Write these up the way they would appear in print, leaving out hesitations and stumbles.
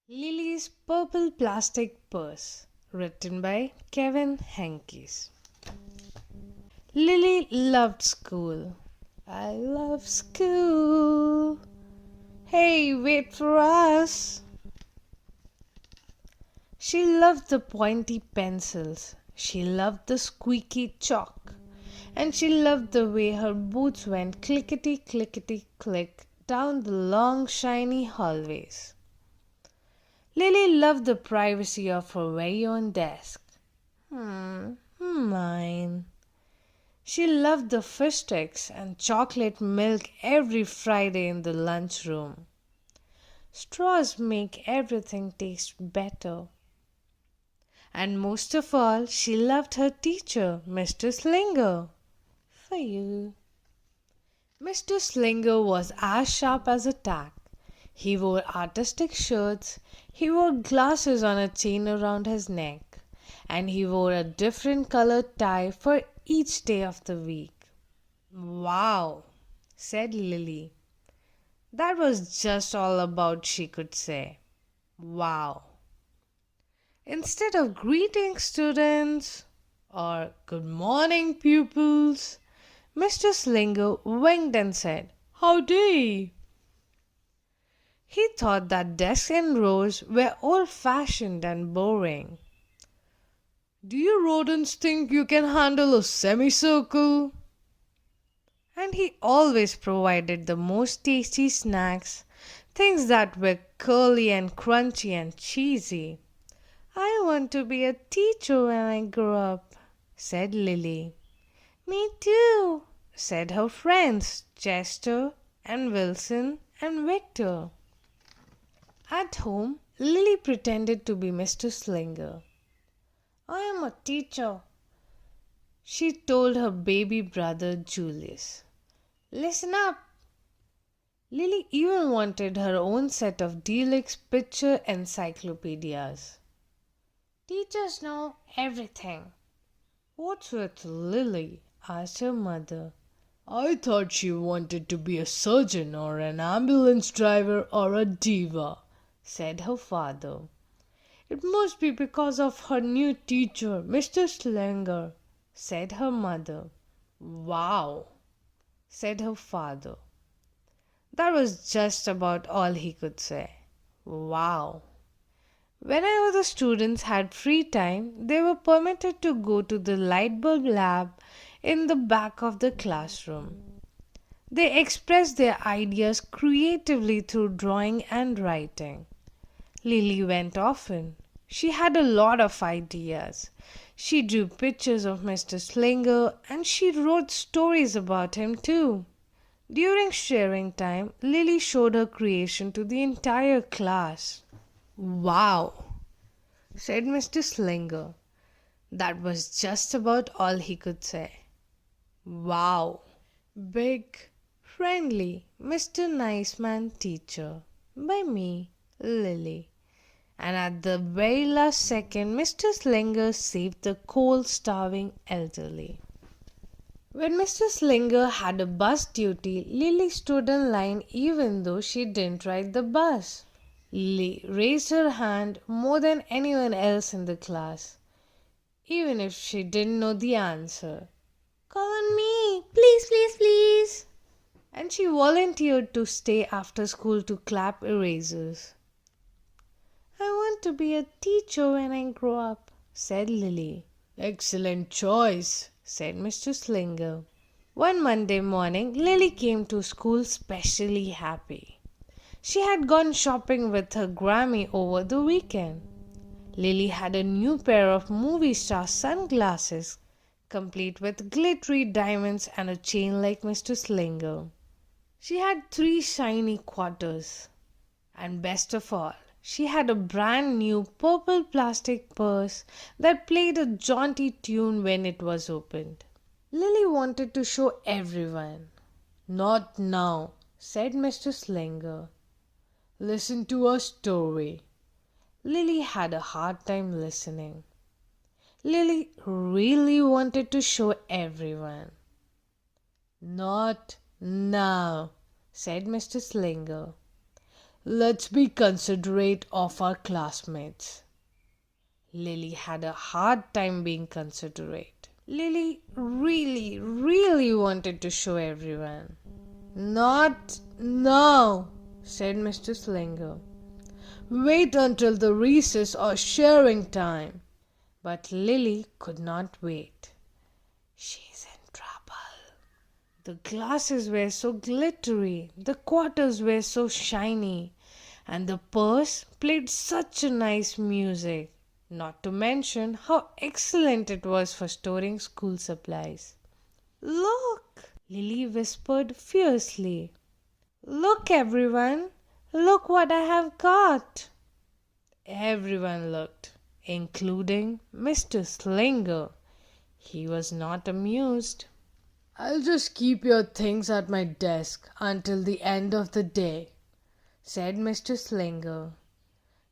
Lily's Purple Plastic Purse, written by Kevin Henkes. Lily loved school. I love school. Hey, wait for us. She loved the pointy pencils. She loved the squeaky chalk. And she loved the way her boots went clickety clickety click down the long shiny hallways. Lily loved the privacy of her very own desk. Mine. She loved the fish sticks and chocolate milk every Friday in the lunchroom. Straws make everything taste better. And most of all, she loved her teacher, Mr. Slinger. For you. Mr. Slinger was as sharp as a tack. He wore artistic shirts, he wore glasses on a chain around his neck, and he wore a different colored tie for each day of the week. Wow, said Lily. That was just all about she could say. Wow. Instead of greeting students or good morning pupils, Mr. Slinger winked and said, Howdy. He thought that desks and rows were old-fashioned and boring. Do you rodents think you can handle a semicircle? And he always provided the most tasty snacks, things that were curly and crunchy and cheesy. I want to be a teacher when I grow up, said Lily. Me too, said her friends Chester and Wilson and Victor. At home, Lily pretended to be Mr. Slinger. I am a teacher, she told her baby brother Julius. Listen up! Lily even wanted her own set of deluxe picture encyclopedias. Teachers know everything. What's with Lily? Asked her mother. I thought she wanted to be a surgeon or an ambulance driver or a diva, said her father. It must be because of her new teacher, Mr. Slinger, said her mother. Wow, said her father. That was just about all he could say. Wow. Whenever the students had free time, they were permitted to go to the light bulb lab in the back of the classroom. They expressed their ideas creatively through drawing and writing. Lily went often. She had a lot of ideas. She drew pictures of Mr. Slinger and she wrote stories about him too. During sharing time, Lily showed her creation to the entire class. Wow, said Mr. Slinger. That was just about all he could say. Wow. Big, friendly, Mr. Nice Man Teacher. By me, Lily. And at the very last second, Mr. Slinger saved the cold, starving elderly. When Mr. Slinger had a bus duty, Lily stood in line even though she didn't ride the bus. Lily raised her hand more than anyone else in the class, even if she didn't know the answer. Call on me, please, please, please. And she volunteered to stay after school to clap erasers. I want to be a teacher when I grow up, said Lily. Excellent choice, said Mr. Slinger. One Monday morning, Lily came to school specially happy. She had gone shopping with her Grammy over the weekend. Lily had a new pair of movie star sunglasses, complete with glittery diamonds and a chain like Mr. Slinger. She had 3 shiny quarters. And best of all, she had a brand new purple plastic purse that played a jaunty tune when it was opened. Lily wanted to show everyone. Not now, said Mr. Slinger. Listen to a story. Lily had a hard time listening. Lily really wanted to show everyone. Not now, said Mr. Slinger. Let's be considerate of our classmates. Lily had a hard time being considerate. Lily really, really wanted to show everyone. Not now, said Mr. Slinger. Wait until the recess or sharing time. But Lily could not wait. She's in trouble. The glasses were so glittery, the quarters were so shiny, and the purse played such a nice music, not to mention how excellent it was for storing school supplies. Look, Lily whispered fiercely. Look, everyone, look what I have got. Everyone looked, including Mr. Slinger. He was not amused. I'll just keep your things at my desk until the end of the day, said Mr. Slinger.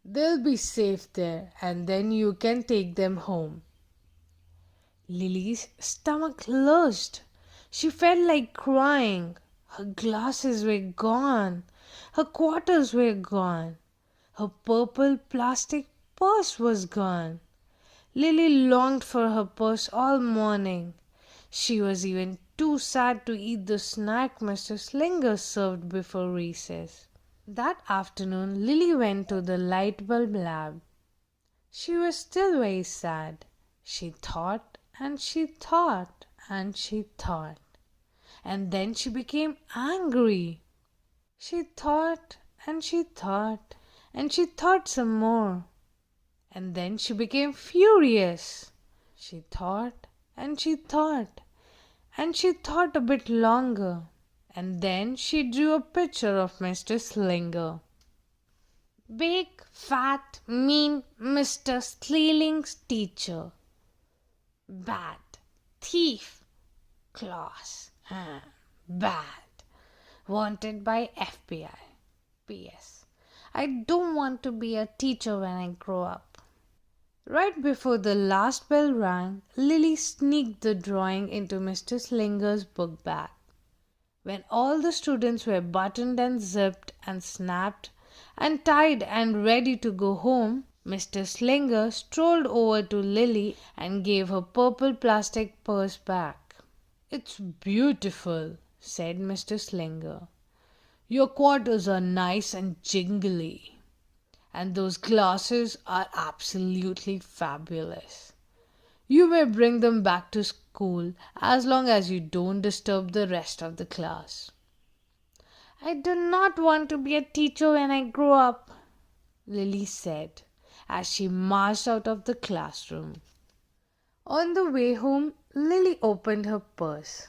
They'll be safe there, and then you can take them home. Lily's stomach lurched. She felt like crying. Her glasses were gone. Her quarters were gone. Her purple plastic purse was gone. Lily longed for her purse all morning. She was even too sad to eat the snack Mr. Slinger served before recess. That afternoon, Lily went to the light bulb lab. She was still very sad. She thought and she thought and she thought. And then she became angry. She thought and she thought and she thought some more. And then she became furious. She thought and she thought and she thought a bit longer. And then she drew a picture of Mr. Slinger. Big, fat, mean Mr. Sling's teacher. Bad, thief, class, bad. Wanted by FBI. P.S. I don't want to be a teacher when I grow up. Right before the last bell rang, Lily sneaked the drawing into Mr. Slinger's book bag. When all the students were buttoned and zipped and snapped and tied and ready to go home, Mr. Slinger strolled over to Lily and gave her purple plastic purse back. It's beautiful, said Mr. Slinger. Your quarters are nice and jingly, and those glasses are absolutely fabulous. You may bring them back to school as long as you don't disturb the rest of the class. I do not want to be a teacher when I grow up, Lily said as she marched out of the classroom. On the way home, Lily opened her purse.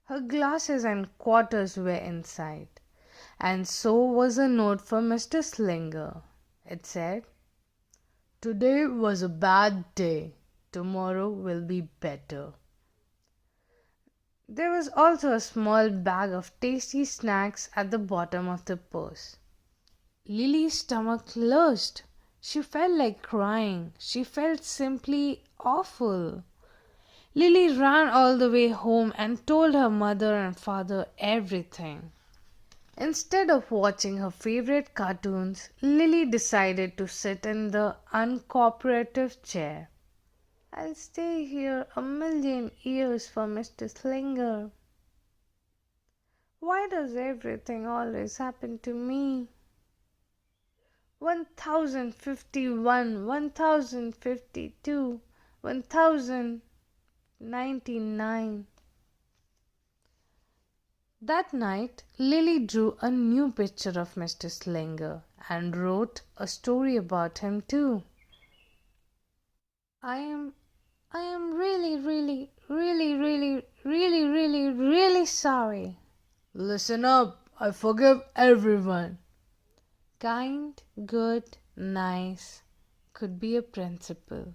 Her glasses and quarters were inside, and so was a note for Mr. Slinger. It said, Today was a bad day. Tomorrow will be better. There was also a small bag of tasty snacks at the bottom of the purse. Lily's stomach lurched. She felt like crying. She felt simply awful. Lily ran all the way home and told her mother and father everything. Instead of watching her favorite cartoons, Lily decided to sit in the uncooperative chair. I'll stay here 1,000,000 years for Mr. Slinger. Why does everything always happen to me? 1051, 1052, 1099. That night, Lily drew a new picture of Mr. Slinger and wrote a story about him too. I am really, really, really, really, really, really, really sorry. Listen up, I forgive everyone. Kind, good, nice could be a principle.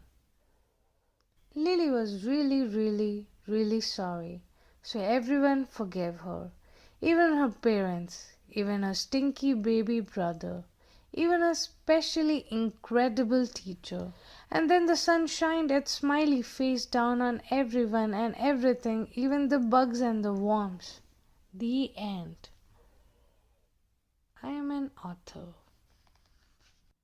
Lily was really, really, really sorry, so everyone forgave her. Even her parents, even her stinky baby brother, even a specially incredible teacher. And then the sun shined its smiley face down on everyone and everything, even the bugs and the worms. The end. I am an author.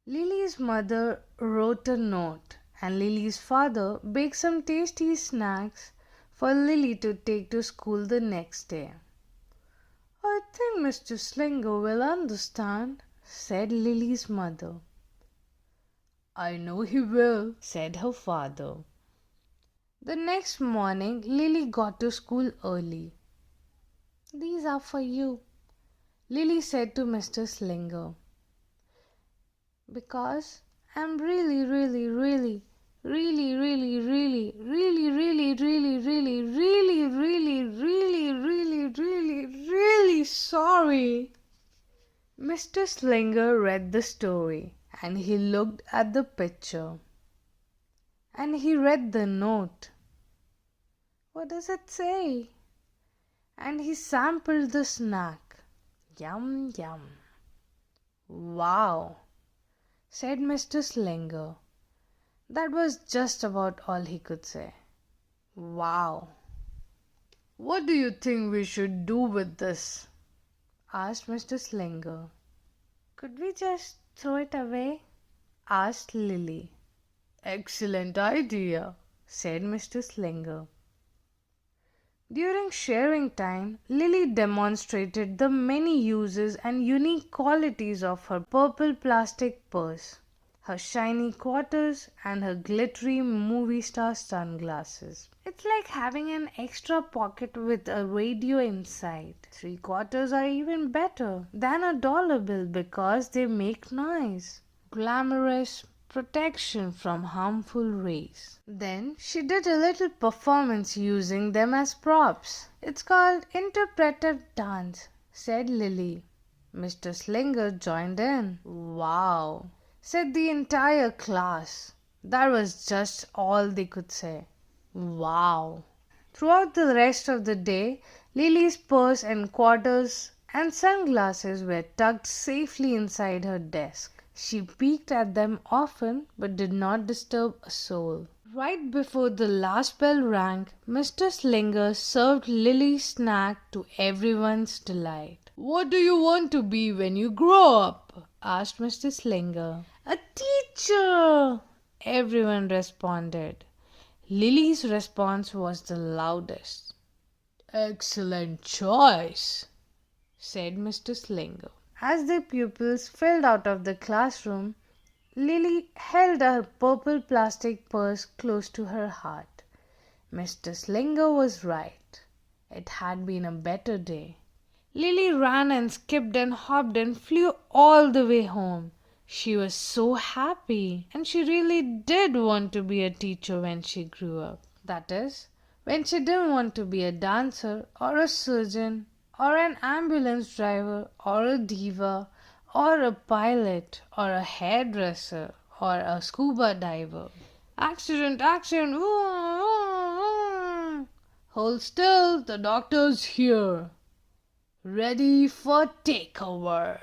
Lily's mother wrote a note, and Lily's father baked some tasty snacks for Lily to take to school the next day. I think Mr. Slinger will understand, said Lily's mother. I know he will, said her father. The next morning, Lily got to school early. These are for you, Lily said to Mr. Slinger. Because I'm really, really, really, really, really, really, really, really, really, really, really, really, really, really, really, really sorry. Mr. Slinger read the story and he looked at the picture. And he read the note. What does it say? And he sampled the snack. Yum, yum. Wow, said Mr. Slinger. That was just about all he could say. Wow. What do you think we should do with this? Asked Mr. Slinger. Could we just throw it away? Asked Lily. Excellent idea, said Mr. Slinger. During sharing time, Lily demonstrated the many uses and unique qualities of her purple plastic purse, her shiny quarters, and her glittery movie star sunglasses. It's like having an extra pocket with a radio inside. 3/4 are even better than a dollar bill because they make noise. Glamorous protection from harmful rays. Then she did a little performance using them as props. It's called interpretive dance, said Lily. Mr. Slinger joined in. Wow, said the entire class. That was just all they could say. Wow. Throughout the rest of the day, Lily's purse and quarters and sunglasses were tucked safely inside her desk. She peeked at them often but did not disturb a soul. Right before the last bell rang, Mr. Slinger served Lily's snack to everyone's delight. What do you want to be when you grow up? Asked Mr. Slinger. A teacher, everyone responded. Lily's response was the loudest. Excellent choice, said Mr. Slinger. As the pupils filed out of the classroom, Lily held her purple plastic purse close to her heart. Mr. Slinger was right. It had been a better day. Lily ran and skipped and hopped and flew all the way home. She was so happy, and she really did want to be a teacher when she grew up. That is, when she didn't want to be a dancer or a surgeon or an ambulance driver or a diva or a pilot or a hairdresser or a scuba diver. Accident, accident, hold still, the doctor's here. Ready for takeover.